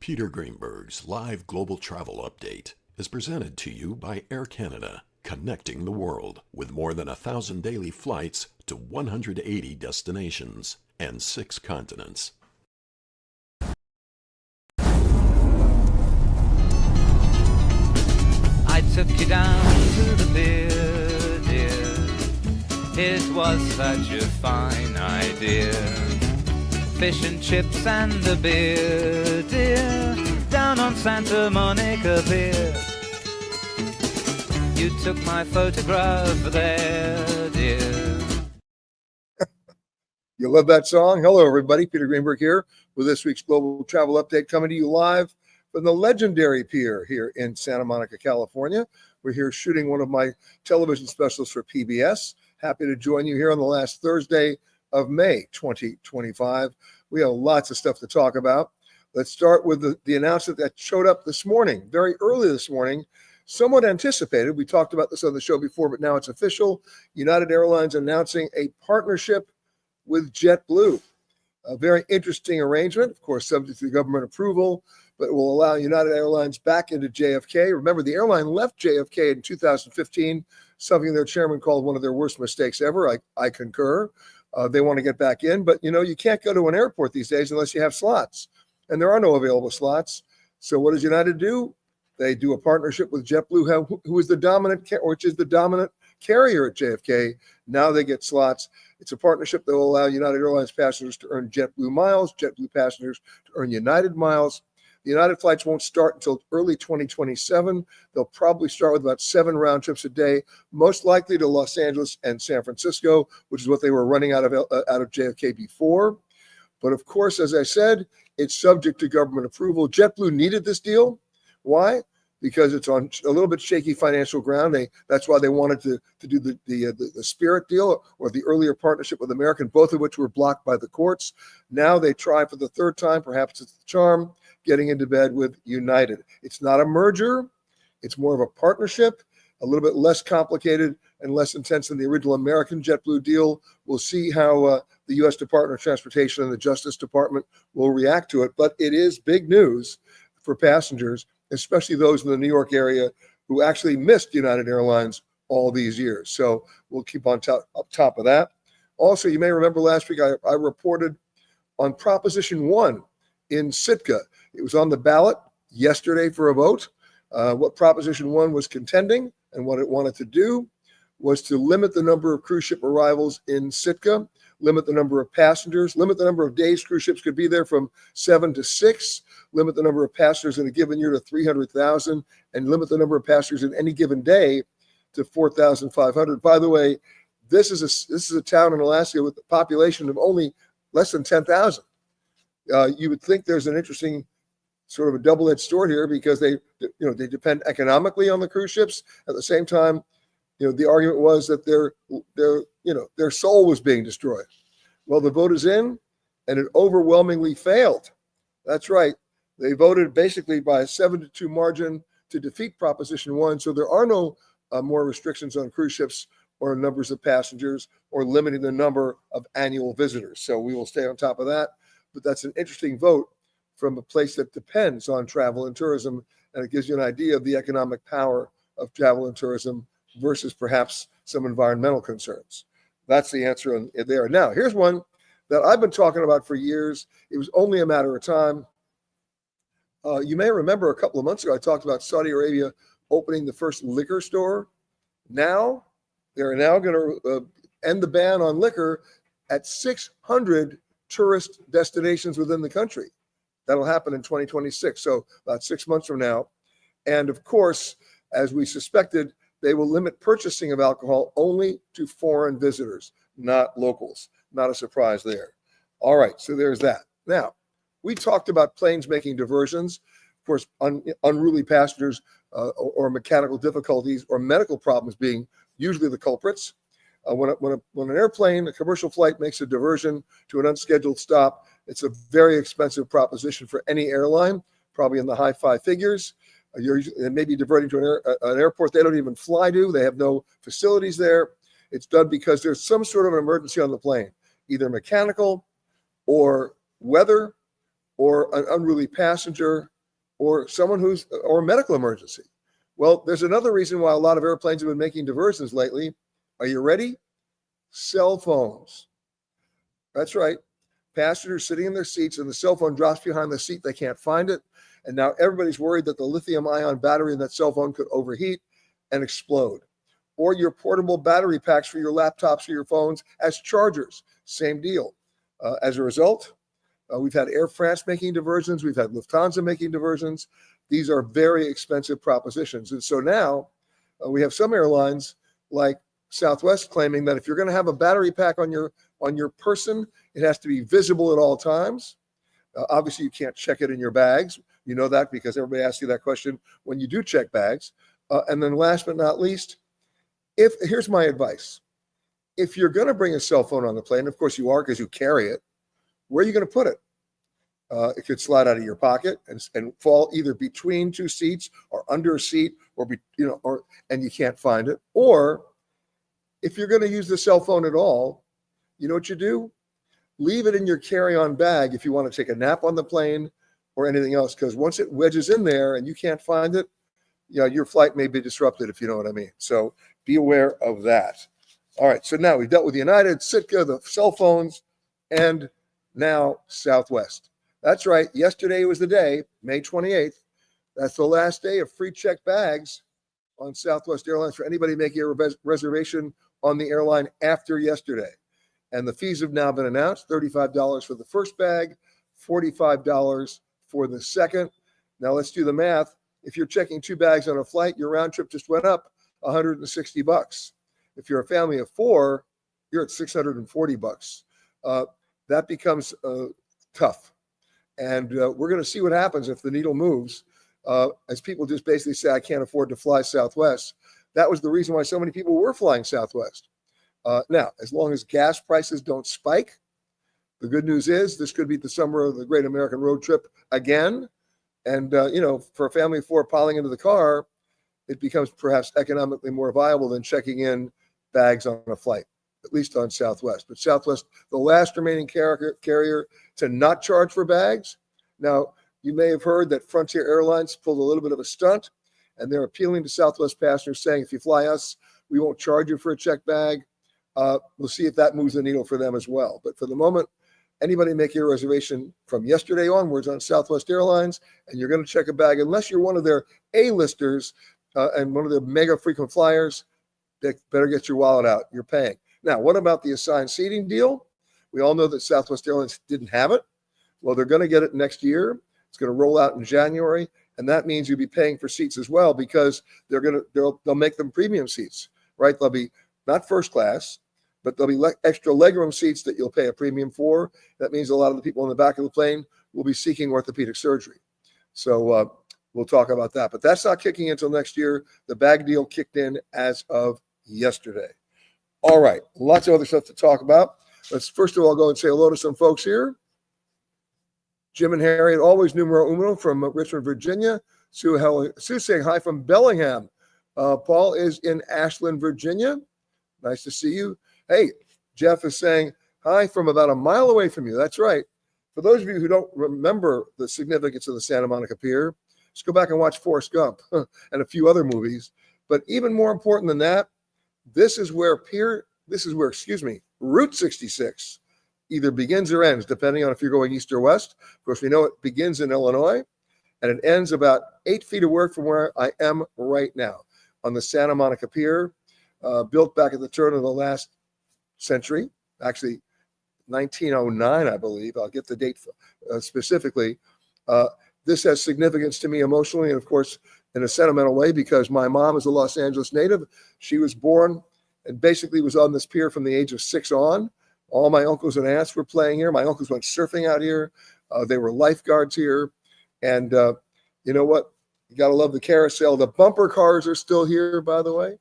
Peter Greenberg's live global travel update is presented to you by Air Canada, connecting the world with more than 1,000 daily flights to 180 destinations and 6 continents. I took you down to the pier, dear. It was such a fine idea. Fish and chips and a beer, dear, down on Santa Monica Pier. You took my photograph there, dear. You love that song? Hello, everybody. Peter Greenberg here with this week's Global Travel Update, coming to you live from the legendary pier here in Santa Monica, California. We're here shooting one of my television specials for PBS. Happy to join you here on the last Thursday of May 2025. We have lots of stuff to talk about. Let's start with the announcement that showed up this morning, very early this morning, somewhat anticipated. We talked about this on the show before, but now it's official. United Airlines announcing a partnership with JetBlue. A very interesting arrangement, of course, subject to government approval, but it will allow United Airlines back into JFK. Remember, the airline left JFK in 2015, something their chairman called one of their worst mistakes ever. I concur. They want to get back in, but you can't go to an airport these days unless you have slots, and there are no available slots. So what does United do? They do a partnership with JetBlue, who is the dominant, which is the dominant carrier at JFK. Now they get slots. It's a partnership that will allow United Airlines passengers to earn JetBlue miles, JetBlue passengers to earn United miles. The United flights won't start until early 2027. They'll probably start with about 7 round trips a day, most likely to Los Angeles and San Francisco, which is what they were running out of JFK before. But of course, as I said, it's subject to government approval. JetBlue needed this deal. Why? Because it's on a little bit shaky financial ground. That's why they wanted to do the Spirit deal or the earlier partnership with American, both of which were blocked by the courts. Now they try for the third time, perhaps it's the charm, getting into bed with United. It's not a merger. It's more of a partnership, a little bit less complicated and less intense than the original American JetBlue deal. We'll see how the U.S. Department of Transportation and the Justice Department will react to it. But it is big news for passengers, especially those in the New York area who actually missed United Airlines all these years. So we'll keep on up top of that. Also, you may remember last week I reported on Proposition 1 in Sitka. It was on the ballot yesterday for a vote. What Proposition 1 was contending and what it wanted to do was to limit the number of cruise ship arrivals in Sitka, limit the number of passengers, limit the number of days cruise ships could be there from 7 to 6, limit the number of passengers in a given year to 300,000, and limit the number of passengers in any given day to 4,500. By the way, this is a town in Alaska with a population of only less than 10,000. You would think there's an interesting sort of a double-edged sword here because they depend economically on the cruise ships. At the same time, the argument was that their soul was being destroyed. Well, the vote is in, and it overwhelmingly failed. That's right. They voted basically by a 7-2 margin to defeat Proposition 1. So there are no more restrictions on cruise ships or numbers of passengers or limiting the number of annual visitors. So we will stay on top of that. But that's an interesting vote from a place that depends on travel and tourism, and it gives you an idea of the economic power of travel and tourism versus perhaps some environmental concerns. That's the answer there. Now, here's one that I've been talking about for years. It was only a matter of time. You may remember a couple of months ago, I talked about Saudi Arabia opening the first liquor store. Now, they're now going to end the ban on liquor at 600 tourist destinations within the country. That'll happen in 2026, so about 6 months from now. And of course, as we suspected, they will limit purchasing of alcohol only to foreign visitors, not locals. Not a surprise there. All right, so there's that. Now, we talked about planes making diversions. Of course, unruly passengers or mechanical difficulties or medical problems being usually the culprits. When an airplane, a commercial flight, makes a diversion to an unscheduled stop, it's a very expensive proposition for any airline, probably in the high 5 figures. They may be diverting to an airport they don't even fly to. They have no facilities there. It's done because there's some sort of an emergency on the plane, either mechanical or weather or an unruly passenger or or a medical emergency. Well, there's another reason why a lot of airplanes have been making diversions lately. Are you ready? Cell phones. That's right. Passengers sitting in their seats and the cell phone drops behind the seat. They can't find it. And now everybody's worried that the lithium ion battery in that cell phone could overheat and explode. Or your portable battery packs for your laptops or your phones as chargers. Same deal. As a result, we've had Air France making diversions. We've had Lufthansa making diversions. These are very expensive propositions. And so now we have some airlines like Southwest claiming that if you're going to have a battery pack on your person, it has to be visible at all times. Obviously, you can't check it in your bags. You know that because everybody asks you that question when you do check bags. And then last but not least, here's my advice. If you're going to bring a cell phone on the plane, of course you are because you carry it, where are you going to put it? It could slide out of your pocket and fall either between two seats or under a seat and you can't find it. Or if you're going to use the cell phone at all, you know what you do? Leave it in your carry-on bag if you want to take a nap on the plane or anything else, because once it wedges in there and you can't find it, your flight may be disrupted, if you know what I mean. So be aware of that. All right, so now we've dealt with United, Sitka, the cell phones, and now Southwest. That's right. Yesterday was the day, May 28th. That's the last day of free check bags on Southwest Airlines for anybody making a reservation on the airline after yesterday. And the fees have now been announced, $35 for the first bag, $45 for the second. Now let's do the math. If you're checking 2 bags on a flight, your round trip just went up $160. If you're a family of 4, you're at $640. That becomes tough. And we're going to see what happens if the needle moves. As people just basically say, I can't afford to fly Southwest. That was the reason why so many people were flying Southwest. Now, as long as gas prices don't spike, the good news is this could be the summer of the Great American Road Trip again. And, for a family of 4 piling into the car, it becomes perhaps economically more viable than checking in bags on a flight, at least on Southwest. But Southwest, the last remaining carrier to not charge for bags. Now, you may have heard that Frontier Airlines pulled a little bit of a stunt, and they're appealing to Southwest passengers saying, if you fly us, we won't charge you for a checked bag. We'll see if that moves the needle for them as well. But for the moment, anybody making a reservation from yesterday onwards on Southwest Airlines, and you're going to check a bag, unless you're one of their A-listers and one of their mega frequent flyers, they better get your wallet out. You're paying. Now, what about the assigned seating deal? We all know that Southwest Airlines didn't have it. Well, they're going to get it next year. It's going to roll out in January, and that means you'll be paying for seats as well because they'll make them premium seats, right? They'll be not first class, but there'll be extra legroom seats that you'll pay a premium for. That means a lot of the people in the back of the plane will be seeking orthopedic surgery. So we'll talk about that. But that's not kicking in until next year. The bag deal kicked in as of yesterday. All right, lots of other stuff to talk about. Let's first of all go and say hello to some folks here. Jim and Harriet, always numero uno from Richmond, Virginia. Sue saying hi from Bellingham. Paul is in Ashland, Virginia. Nice to see you. Hey, Jeff is saying hi from about a mile away from you. That's right. For those of you who don't remember the significance of the Santa Monica Pier, just go back and watch Forrest Gump and a few other movies. But even more important than that, this is where Route 66 either begins or ends, depending on if you're going east or west. Of course, we know it begins in Illinois, and it ends about 8 feet away from where I am right now on the Santa Monica Pier, built back at the turn of the last century, actually 1909, I believe. I'll get the date specifically. This has significance to me emotionally and, of course, in a sentimental way because my mom is a Los Angeles native. She was born and basically was on this pier from the age of 6 on. All my uncles and aunts were playing here. My uncles went surfing out here. They were lifeguards here. And you know what? You got to love the carousel. The bumper cars are still here, by the way,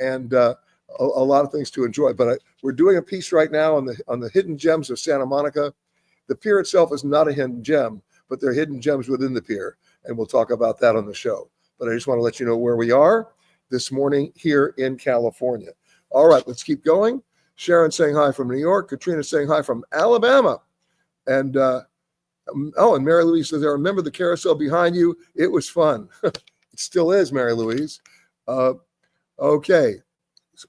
and a lot of things to enjoy. But we're doing a piece right now on the hidden gems of Santa Monica. The pier itself is not a hidden gem, but there are hidden gems within the pier, and we'll talk about that on the show. But I just want to let you know where we are this morning here in California. All right, let's keep going. Sharon saying hi from New York. Katrina saying hi from Alabama. And Oh, and Mary Louise says, I remember the carousel behind you. It was fun. It still is, Mary Louise. Okay.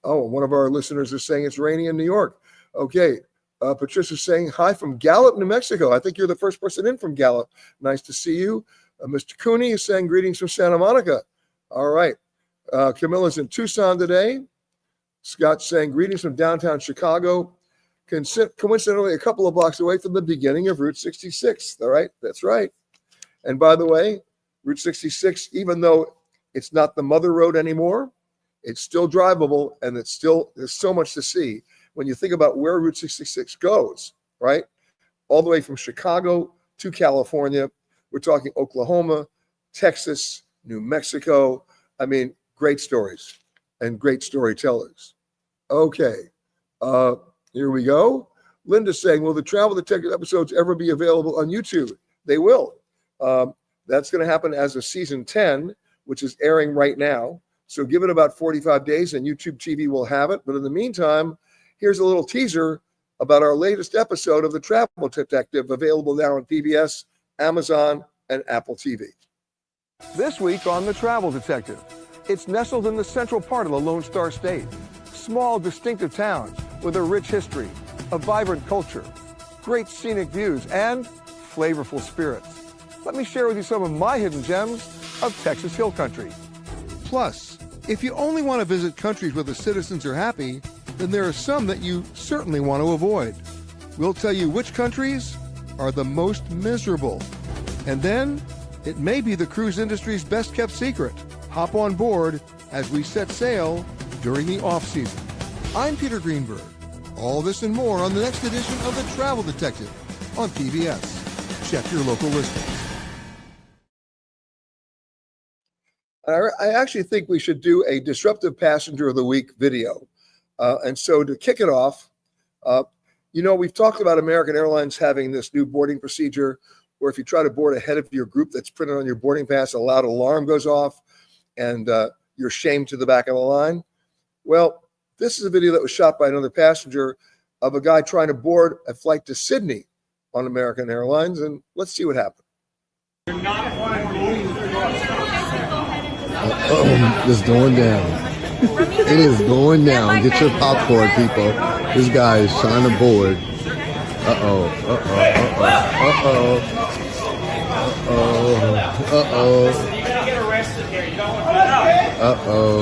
Oh, one of our listeners is saying it's rainy in New York. Okay. Patricia's saying hi from Gallup, New Mexico. I think you're the first person in from Gallup. Nice to see you. Mr. Cooney is saying greetings from Santa Monica. All right. Camilla's in Tucson today. Scott's saying greetings from downtown Chicago. Coincidentally, a couple of blocks away from the beginning of Route 66. All right, that's right. And by the way, Route 66, even though it's not the mother road anymore, it's still drivable, and there's so much to see when you think about where Route 66 goes, right? All the way from Chicago to California. We're talking Oklahoma, Texas, New Mexico. I mean, great stories and great storytellers. Okay. Here we go. Linda's saying, will the Travel Detective episodes ever be available on YouTube? They will. That's going to happen as of season 10, which is airing right now. So give it about 45 days and YouTube TV will have it. But in the meantime, here's a little teaser about our latest episode of the Travel Detective, available now on PBS, Amazon, and Apple TV. This week on the Travel Detective, it's nestled in the central part of the Lone Star State. Small, distinctive towns with a rich history, a vibrant culture, great scenic views, and flavorful spirits. Let me share with you some of my hidden gems of Texas Hill Country. Plus, if you only want to visit countries where the citizens are happy, then there are some that you certainly want to avoid. We'll tell you which countries are the most miserable. And then, it may be the cruise industry's best kept secret. Hop on board as we set sail during the off-season. I'm Peter Greenberg. All this and more on the next edition of The Travel Detective on PBS. Check your local listings. I actually think we should do a Disruptive Passenger of the Week video. And so to kick it off, we've talked about American Airlines having this new boarding procedure where if you try to board ahead of your group that's printed on your boarding pass, a loud alarm goes off and you're shamed to the back of the line. Well, this is a video that was shot by another passenger of a guy trying to board a flight to Sydney on American Airlines, and let's see what happened. It's going down. It is going down. Get your popcorn, people. This guy is trying to board.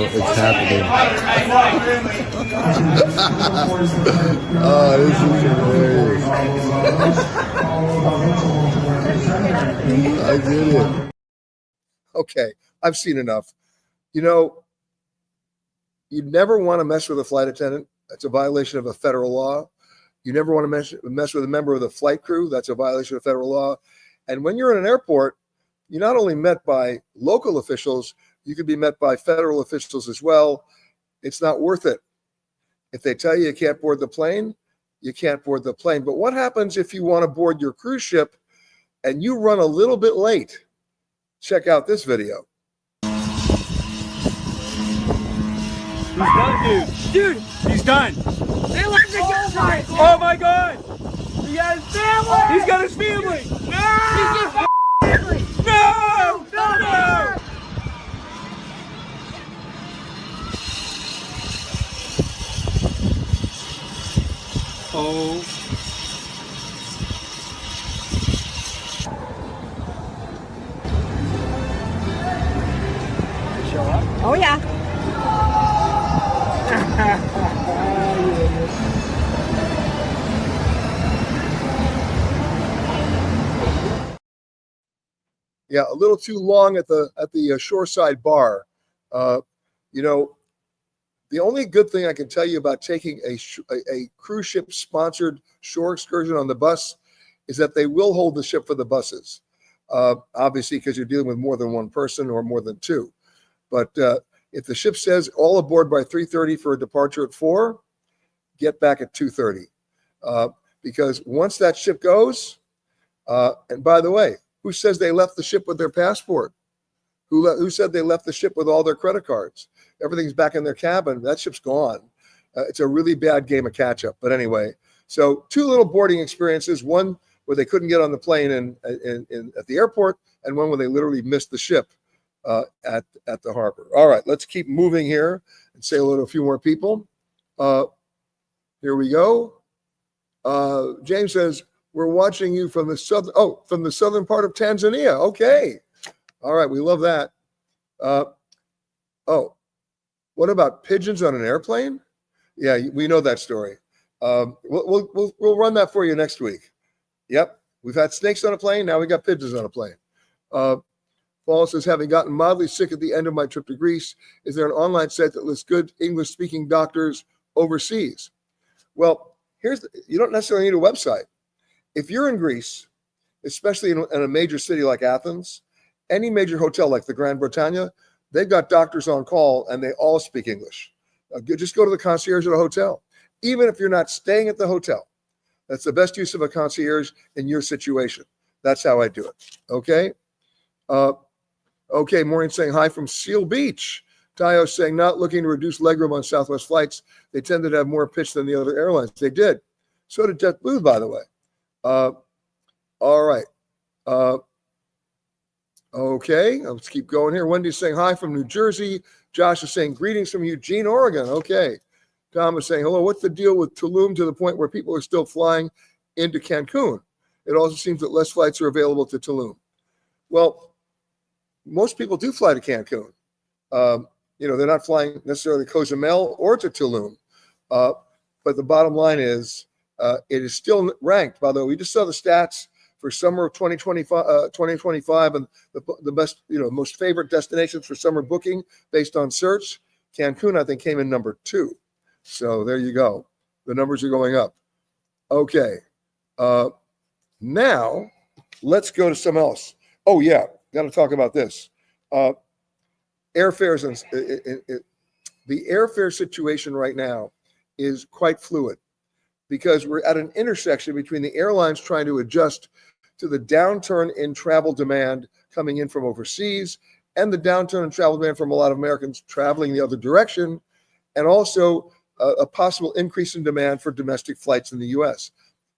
It's happening. Oh, this is hilarious. I did it. Okay, I've seen enough. You never want to mess with a flight attendant. That's a violation of a federal law. You never want to mess with a member of the flight crew. That's a violation of federal law. And when you're in an airport, you're not only met by local officials, you could be met by federal officials as well. It's not worth it. If they tell you can't board the plane, you can't board the plane. But what happens if you want to board your cruise ship and you run a little bit late? Check out this video. He's done, dude. Dude, he's done. Oh my God! He got his family. He's got his family. No! He's got family. No! No! Oh. Show up? Oh yeah. Yeah, a little too long at the shoreside bar. The only good thing I can tell you about taking a cruise ship sponsored shore excursion on the bus is that they will hold the ship for the buses. Obviously, because you're dealing with more than one person or more than two. But if the ship says all aboard by 3:30 for a departure at 4, get back at 2:30. Because once that ship goes, and by the way, who says they left the ship with their passport? Who said they left the ship with all their credit cards? Everything's back in their cabin. That ship's gone. It's a really bad game of catch up. But anyway, so 2 little boarding experiences. One where they couldn't get on the plane at the airport, and one where they literally missed the ship at the harbor. All right, let's keep moving here and say hello to a few more people. Here we go. James says, we're watching you from the southern part of Tanzania. Okay. All right, we love that. What about pigeons on an airplane? Yeah, we know that story. We'll run that for you next week. Yep, we've had snakes on a plane. Now we got pigeons on a plane. Paul says, having gotten mildly sick at the end of my trip to Greece, is there an online site that lists good English-speaking doctors overseas? Well, you don't necessarily need a website. If you're in Greece, especially in a major city like Athens, any major hotel like the Grand Britannia, they've got doctors on call and they all speak English. Just go to the concierge at a hotel, even if you're not staying at the hotel. That's the best use of a concierge in your situation. That's how I do it. Okay. Okay. Maureen saying hi from Seal Beach. Tayo saying not looking to reduce legroom on Southwest flights. They tended to have more pitch than the other airlines. They did. So did JetBlue, by the way. All right. Okay, let's keep going here. Wendy's saying hi from New Jersey. Josh is saying greetings from Eugene, Oregon. Okay. Tom is saying hello. What's the deal with Tulum to the point where people are still flying into Cancun? It also seems that less flights are available to Tulum. Well, most people do fly to Cancun. They're not flying necessarily to Cozumel or to Tulum. But the bottom line is it is still ranked. By the way, we just saw the stats for summer of 2025 and the best, most favorite destinations for summer booking based on search. Cancun, I think, came in number 2. So there you go. The numbers are going up. Okay. Now let's go to some else. Oh yeah, got to talk about this. Airfares and the airfare situation right now is quite fluid because we're at an intersection between the airlines trying to adjust to the downturn in travel demand coming in from overseas and the downturn in travel demand from a lot of Americans traveling the other direction, and also a possible increase in demand for domestic flights in the U.S.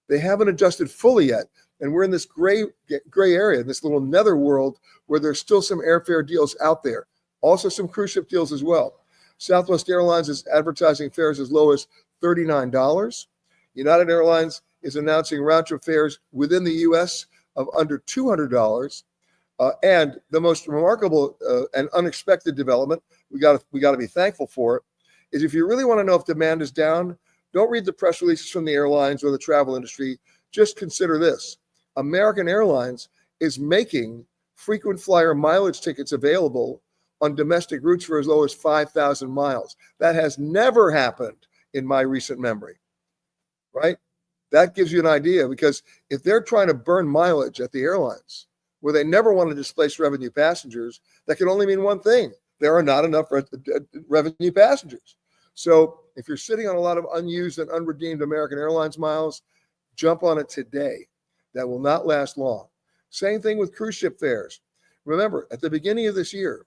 They haven't adjusted fully yet, and we're in this gray area, this little netherworld where there's still some airfare deals out there, also some cruise ship deals as well. Southwest Airlines is advertising fares as low as $39. United Airlines is announcing round-trip fares within the U.S. of under $200. And the most remarkable and unexpected development, we got to be thankful for it, is if you really want to know if demand is down, don't read the press releases from the airlines or the travel industry. Just consider this. American Airlines is making frequent flyer mileage tickets available on domestic routes for as low as 5,000 miles. That has never happened in my recent memory, right? That gives you an idea, because if they're trying to burn mileage at the airlines where they never want to displace revenue passengers, that can only mean one thing. There are not enough revenue passengers. So if you're sitting on a lot of unused and unredeemed American Airlines miles, jump on it today. That will not last long. Same thing with cruise ship fares. Remember, at the beginning of this year,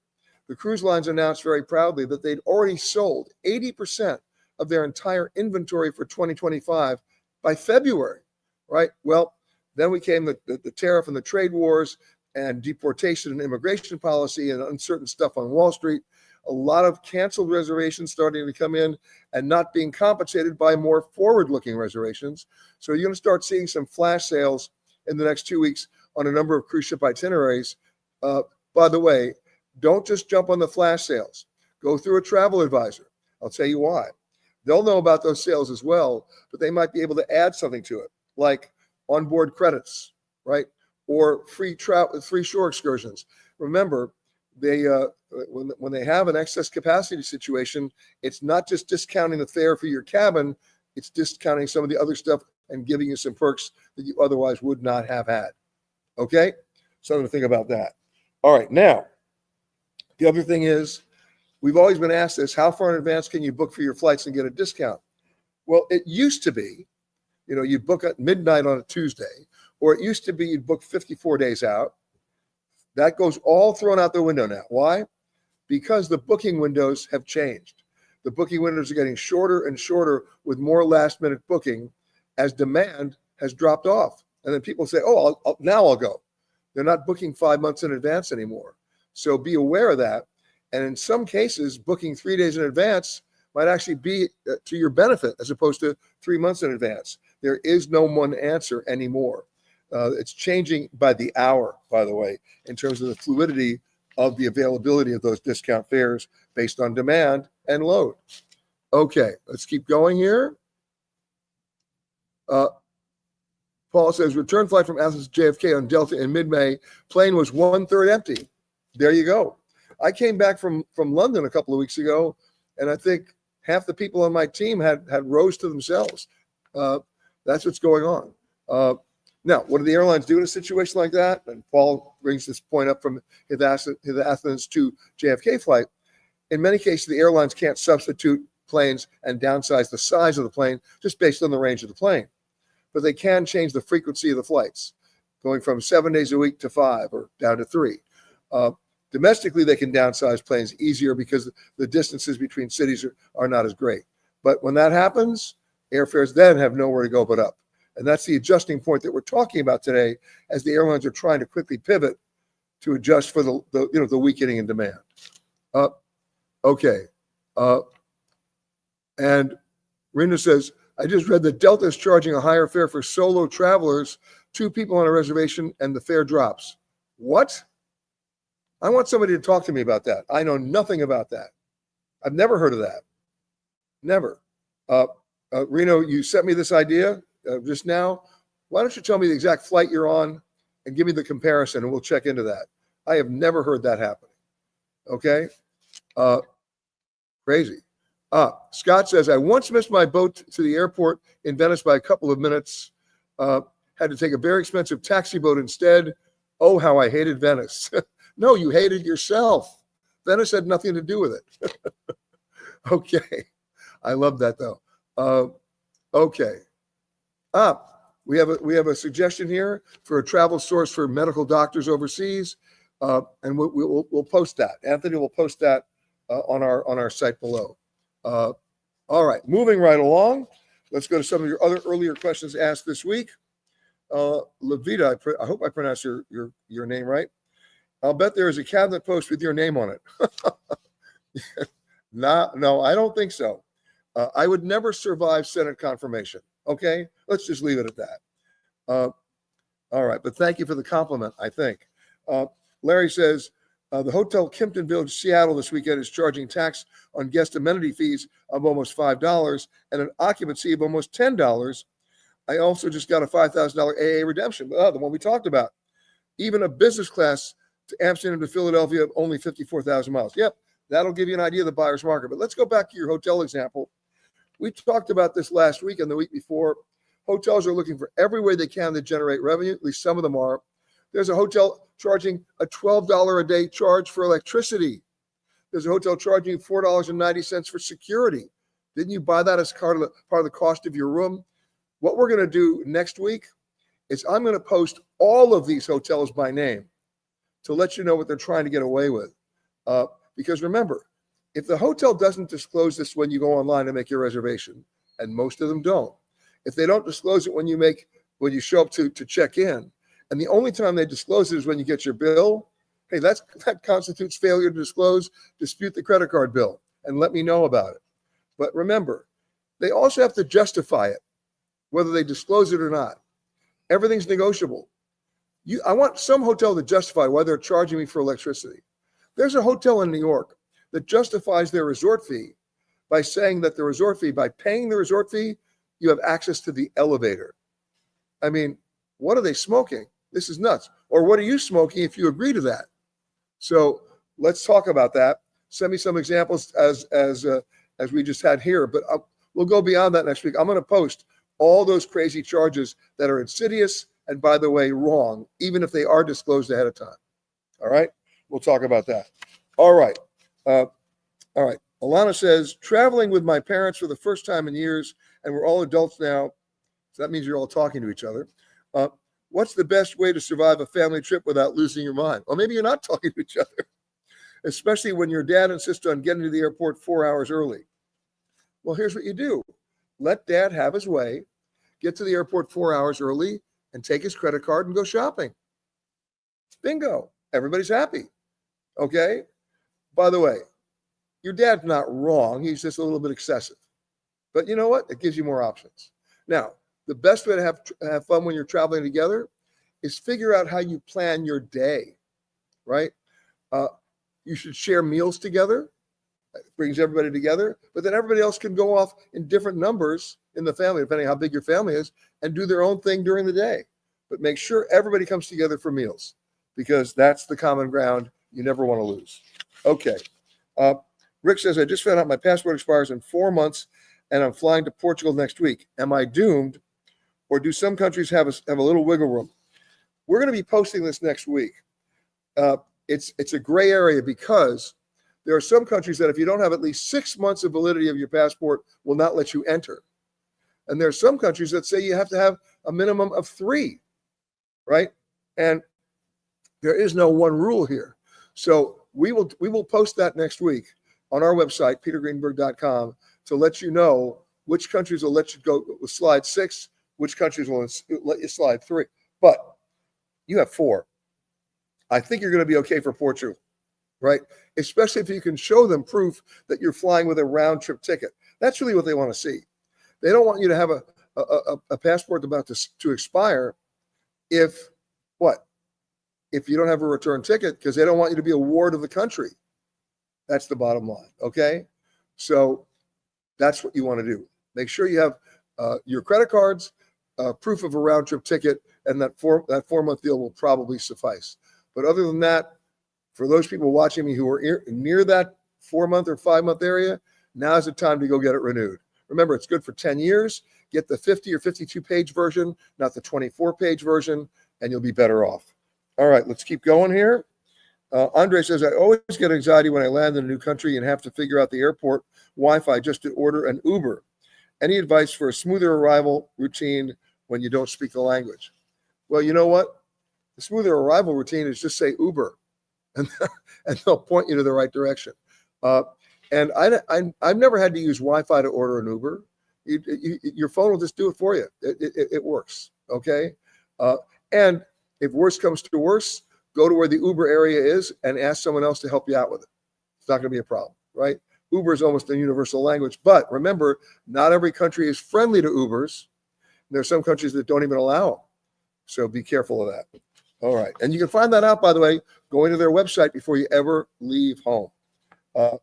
the cruise lines announced very proudly that they'd already sold 80% of their entire inventory for 2025 by February, right? Well, then we came the tariff and the trade wars and deportation and immigration policy and uncertain stuff on Wall Street. A lot of canceled reservations starting to come in and not being compensated by more forward-looking reservations. So you're going to start seeing some flash sales in the next 2 weeks on a number of cruise ship itineraries. By the way, don't just jump on the flash sales. Go through a travel advisor. I'll tell you why. They'll know about those sales as well, but they might be able to add something to it, like onboard credits, right? Or free shore excursions. Remember, they when they have an excess capacity situation, it's not just discounting the fare for your cabin, it's discounting some of the other stuff and giving you some perks that you otherwise would not have had. Okay? Something to think about that. All right, now, the other thing is, we've always been asked this: how far in advance can you book for your flights and get a discount? Well, it used to be, you book at midnight on a Tuesday, or it used to be you'd book 54 days out. That goes all thrown out the window now. Why? Because the booking windows have changed. The booking windows are getting shorter and shorter with more last-minute booking as demand has dropped off. And then people say, oh, now I'll go. They're not booking 5 months in advance anymore. So be aware of that. And in some cases, booking 3 days in advance might actually be to your benefit as opposed to 3 months in advance. There is no one answer anymore. It's changing by the hour, by the way, in terms of the fluidity of the availability of those discount fares based on demand and load. Okay, let's keep going here. Paul says, return flight from Athens to JFK on Delta in mid-May. Plane was 1/3 empty. There you go. I came back from London a couple of weeks ago, and I think half the people on my team had rows to themselves. That's what's going on. Now, what do the airlines do in a situation like that? And Paul brings this point up from his Athens to JFK flight. In many cases, the airlines can't substitute planes and downsize the size of the plane just based on the range of the plane. But they can change the frequency of the flights, going from 7 days a week to 5 or down to 3. Domestically, they can downsize planes easier because the distances between cities are not as great. But when that happens, airfares then have nowhere to go but up. And that's the adjusting point that we're talking about today as the airlines are trying to quickly pivot to adjust for the weakening in demand. Okay. And Rena says, I just read that Delta is charging a higher fare for solo travelers, 2 people on a reservation, and the fare drops. What? I want somebody to talk to me about that. I know nothing about that. I've never heard of that. Never. Reno, you sent me this idea just now. Why don't you tell me the exact flight you're on and give me the comparison, and we'll check into that. I have never heard that happening. Okay? Crazy. Scott says, I once missed my boat to the airport in Venice by a couple of minutes. Had to take a very expensive taxi boat instead. Oh, how I hated Venice. No, you hated yourself. Venice had nothing to do with it. Okay. I love that, though. Okay. We have a suggestion here for a travel source for medical doctors overseas, and we'll post that. Anthony will post that on our site below. All right, moving right along. Let's go to some of your other earlier questions asked this week. Levita, I hope I pronounced your name right. I'll bet there is a cabinet post with your name on it. No, I don't think so. I would never survive Senate confirmation. Okay, let's just leave it at that. All right, but thank you for the compliment, I think. Larry says, the Hotel Kimpton Village, Seattle this weekend is charging tax on guest amenity fees of almost $5 and an occupancy of almost $10. I also just got a $5,000 AA redemption, the one we talked about. Even a business class to Amsterdam to Philadelphia of only 54,000 miles. Yep, that'll give you an idea of the buyer's market. But let's go back to your hotel example. We talked about this last week and the week before. Hotels are looking for every way they can to generate revenue. At least some of them are. There's a hotel charging a $12 a day charge for electricity. There's a hotel charging $4.90 for security. Didn't you buy that as part of the cost of your room? What we're going to do next week is I'm going to post all of these hotels by name to let you know what they're trying to get away with. Because remember, if the hotel doesn't disclose this when you go online and make your reservation, and most of them don't, if they don't disclose it when you show up to check in, and the only time they disclose it is when you get your bill, hey, that constitutes failure to disclose. Dispute the credit card bill and let me know about it. But remember, they also have to justify it, whether they disclose it or not. Everything's negotiable. I want some hotel to justify why they're charging me for electricity. There's a hotel in New York that justifies their resort fee by saying that by paying the resort fee, you have access to the elevator. I mean, what are they smoking? This is nuts. Or what are you smoking if you agree to that? So let's talk about that. Send me some examples as we just had here, but we'll go beyond that next week. I'm going to post all those crazy charges that are insidious and, by the way, wrong, even if they are disclosed ahead of time. All right? We'll talk about that. All right. Alana says, traveling with my parents for the first time in years, and we're all adults now, so that means you're all talking to each other. What's the best way to survive a family trip without losing your mind? Well, maybe you're not talking to each other, especially when your dad insists on getting to the airport 4 hours early. Well, here's what you do. Let dad have his way. Get to the airport 4 hours early. and take his credit card and go shopping. Bingo. Everybody's happy. Okay? By the way, your dad's not wrong. He's just a little bit excessive. But you know what? It gives you more options. Now, the best way to have fun when you're traveling together is figure out how you plan your day, right? You should share meals together. It brings everybody together. But then everybody else can go off in different numbers in the family, depending on how big your family is, and do their own thing during the day. But make sure everybody comes together for meals, because that's the common ground you never want to lose. Okay. Rick says, I just found out my passport expires in 4 months and I'm flying to Portugal next week. Am I doomed, or do some countries have a little wiggle room? We're going to be posting this next week. It's a gray area, because there are some countries that if you don't have at least 6 months of validity of your passport, will not let you enter. And there are some countries that say you have to have a minimum of 3, right? And there is no one rule here. So we will post that next week on our website, petergreenberg.com, to let you know which countries will let you go with slide 6, which countries will let you slide 3. But you have 4. I think you're going to be okay for Portugal, right? Especially if you can show them proof that you're flying with a round trip ticket. That's really what they want to see. They don't want you to have a passport about to expire if you don't have a return ticket, because they don't want you to be a ward of the country. That's the bottom line, okay? So that's what you want to do. Make sure you have your credit cards, proof of a round trip ticket, and that 4-month deal will probably suffice. But other than that, for those people watching me who are near that 4-month or 5-month area, now's the time to go get it renewed. Remember, it's good for 10 years. Get the 50 or 52-page version, not the 24-page version, and you'll be better off. All right, let's keep going here. Andre says, I always get anxiety when I land in a new country and have to figure out the airport Wi-Fi just to order an Uber. Any advice for a smoother arrival routine when you don't speak the language? Well, you know what? The smoother arrival routine is just say Uber, and they'll point you to the right direction. And I've never had to use Wi-Fi to order an Uber. Your phone will just do it for you. It works, okay? And if worse comes to worse, go to where the Uber area is and ask someone else to help you out with it. It's not going to be a problem, right? Uber is almost a universal language. But remember, not every country is friendly to Ubers. There are some countries that don't even allow them. So be careful of that. All right. And you can find that out, by the way, going to their website before you ever leave home. All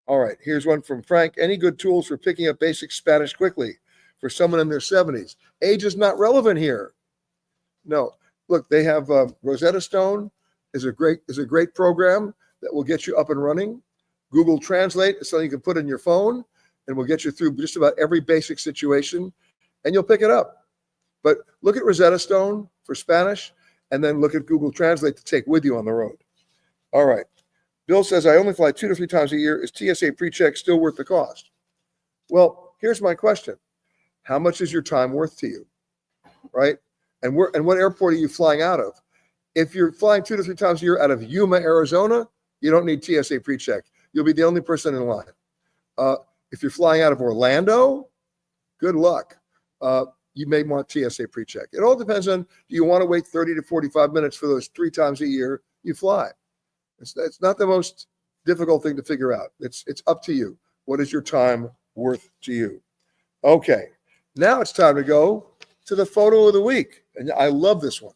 right. Here's one from Frank. Any good tools for picking up basic Spanish quickly for someone in their 70s? Age is not relevant here. No. Look, they have Rosetta Stone is a great program that will get you up and running. Google Translate is something you can put in your phone and will get you through just about every basic situation, and you'll pick it up. But look at Rosetta Stone for Spanish, and then look at Google Translate to take with you on the road. All right. Bill says, I only fly 2 to 3 times a year. Is TSA pre-check still worth the cost? Well, here's my question. How much is your time worth to you, right? And what airport are you flying out of? If you're flying 2 to 3 times a year out of Yuma, Arizona, you don't need TSA pre-check. You'll be the only person in line. If you're flying out of Orlando, good luck. You may want TSA pre-check. It all depends on, do you want to wait 30 to 45 minutes for those 3 times a year you fly? It's not the most difficult thing to figure out. It's up to you. What is your time worth to you? Okay, now it's time to go to the photo of the week. And I love this one.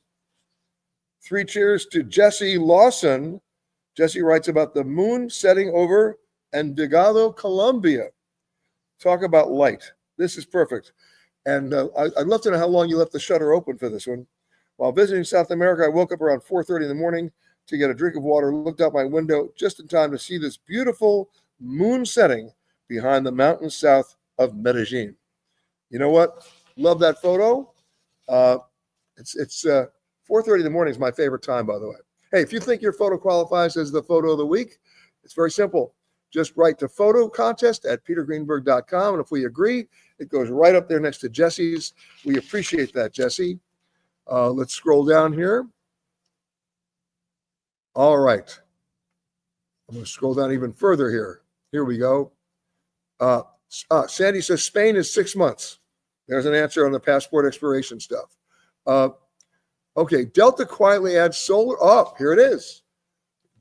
3 cheers to Jesse Lawson. Jesse writes about the moon setting over Envigado, Colombia. Talk about light. This is perfect. And I'd love to know how long you left the shutter open for this one. While visiting South America, I woke up around 4:30 in the morning to get a drink of water, looked out my window just in time to see this beautiful moon setting behind the mountains south of Medellin. You know what? Love that photo. It's 4:30 in the morning is my favorite time, by the way. Hey, if you think your photo qualifies as the photo of the week, it's very simple. Just write to photo contest at petergreenberg.com. And if we agree, it goes right up there next to Jesse's. We appreciate that, Jesse. Let's scroll down here. All right. I'm going to scroll down even further here. Here we go. Sandy says Spain is 6 months. There's an answer on the passport expiration stuff. Okay, Delta quietly adds solar. Oh, here it is.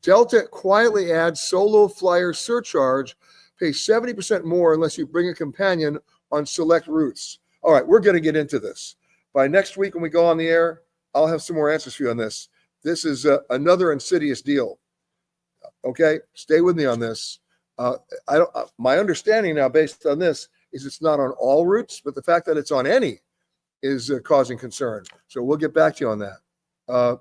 Delta quietly adds solo flyer surcharge. Pay 70% more unless you bring a companion on select routes. All right, we're going to get into this. By next week when we go on the air, I'll have some more answers for you on this. This is another insidious deal. Okay, stay with me on this. My understanding now, based on this, is it's not on all routes, but the fact that it's on any is causing concern. So we'll get back to you on that.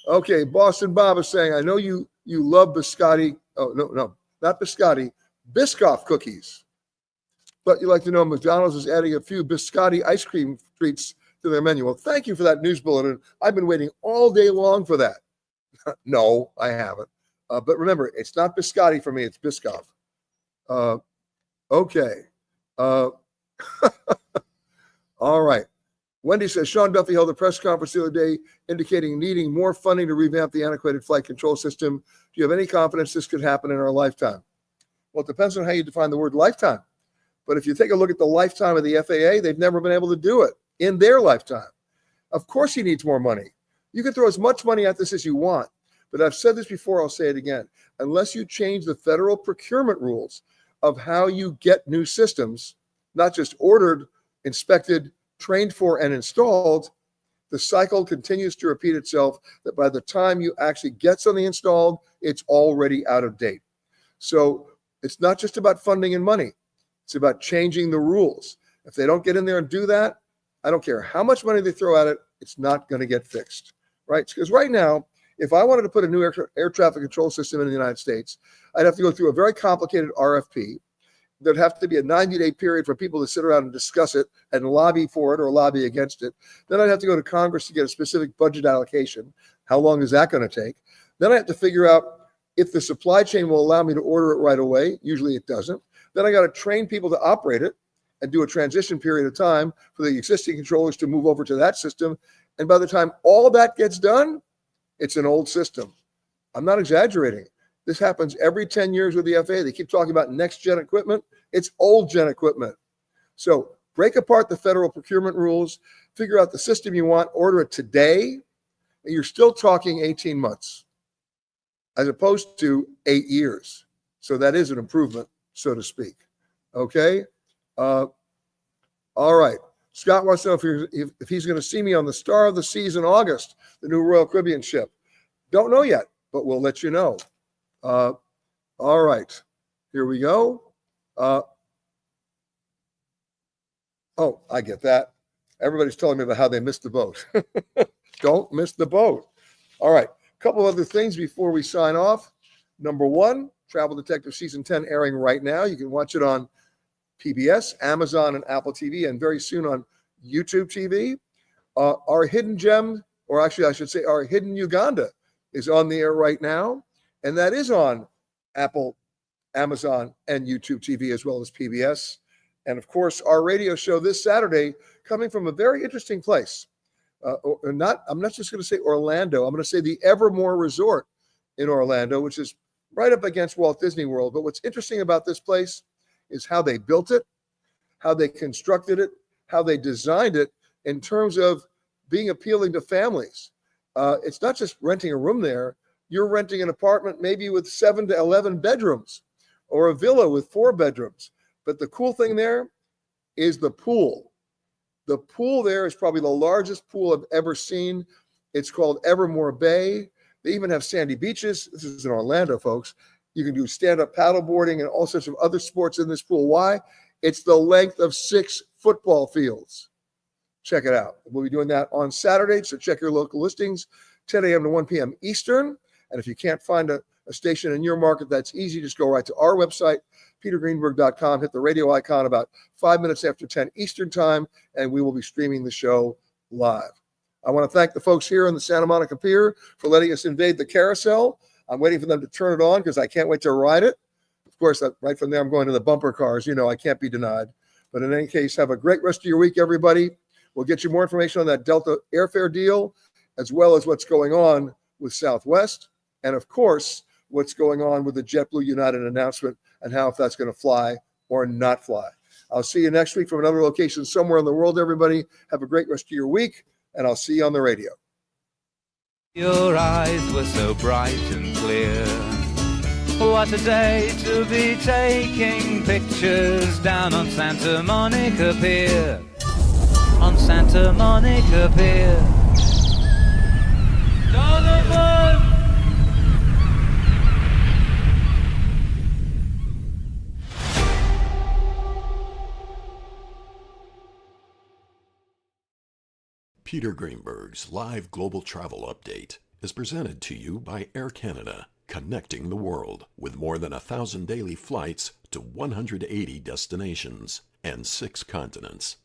Okay, Boston Bob is saying, I know you love biscotti. Oh, no, not biscotti, Biscoff cookies. But you'd like to know McDonald's is adding a few biscotti ice cream treats to their menu. Well, thank you for that news bulletin. I've been waiting all day long for that. No, I haven't. But remember, it's not biscotti for me, it's Biscoff. Okay. All right. Wendy says, Sean Duffy held a press conference the other day indicating needing more funding to revamp the antiquated flight control system. Do you have any confidence this could happen in our lifetime? Well, it depends on how you define the word lifetime. But if you take a look at the lifetime of the FAA, they've never been able to do it in their lifetime. Of course he needs more money. You can throw as much money at this as you want. But I've said this before, I'll say it again. Unless you change the federal procurement rules of how you get new systems, not just ordered, inspected, trained for, and installed, the cycle continues to repeat itself that by the time you actually get something installed, it's already out of date. So it's not just about funding and money. It's about changing the rules. If they don't get in there and do that, I don't care how much money they throw at it, it's not going to get fixed, right? Because right now, if I wanted to put a new air traffic control system in the United States, I'd have to go through a very complicated RFP. There'd have to be a 90-day period for people to sit around and discuss it and lobby for it or lobby against it. Then I'd have to go to Congress to get a specific budget allocation. How long is that going to take? Then I have to figure out if the supply chain will allow me to order it right away. Usually it doesn't. Then I got to train people to operate it and do a transition period of time for the existing controllers to move over to that system. And by the time all of that gets done, it's an old system. I'm not exaggerating. This happens every 10 years with the FAA. They keep talking about next-gen equipment. It's old-gen equipment. So break apart the federal procurement rules, figure out the system you want, order it today, and you're still talking 18 months as opposed to 8 years. So that is an improvement, so to speak. Okay? All right. Scott wants to know if he's going to see me on the Star of the Seas in August, the new Royal Caribbean ship. Don't know yet, but we'll let you know. All right. Here we go. Oh, I get that. Everybody's telling me about how they missed the boat. Don't miss the boat. All right. A couple other things before we sign off. Number one, Travel Detective Season 10 airing right now. You can watch it on PBS, Amazon, and Apple TV, and very soon on YouTube TV. Our hidden gem, or actually I should say our hidden Uganda, is on the air right now, and that is on Apple, Amazon, and YouTube TV, as well as PBS. And of course, our radio show this Saturday, coming from a very interesting place. I'm not just going to say Orlando. I'm going to say the Evermore Resort in Orlando, which is right up against Walt Disney World. But what's interesting about this place is how they built it, how they constructed it, how they designed it in terms of being appealing to families. It's not just renting a room there. You're renting an apartment maybe with 7 to 11 bedrooms or a villa with 4 bedrooms. But the cool thing there is the pool. The pool there is probably the largest pool I've ever seen. It's called Evermore Bay. They even have sandy beaches. This is in Orlando, folks. You can do stand-up paddleboarding and all sorts of other sports in this pool. Why? It's the length of 6 football fields. Check it out. We'll be doing that on Saturday, so check your local listings, 10 a.m. to 1 p.m. Eastern. And if you can't find a station in your market, that's easy. Just go right to our website, petergreenberg.com, hit the radio icon about 5 minutes after 10 Eastern time, and we will be streaming the show live. I want to thank the folks here on the Santa Monica Pier for letting us invade the carousel. I'm waiting for them to turn it on because I can't wait to ride it. Of course, right from there, I'm going to the bumper cars. You know, I can't be denied. But in any case, have a great rest of your week, everybody. We'll get you more information on that Delta airfare deal, as well as what's going on with Southwest, and of course, what's going on with the JetBlue United announcement and how if that's going to fly or not fly. I'll see you next week from another location somewhere in the world, everybody. Have a great rest of your week, and I'll see you on the radio. Your eyes were so bright and clear. What a day to be taking pictures down on Santa Monica Pier. On Santa Monica Pier. Donovan! Peter Greenberg's live global travel update is presented to you by Air Canada, connecting the world with more than 1,000 daily flights to 180 destinations and 6 continents.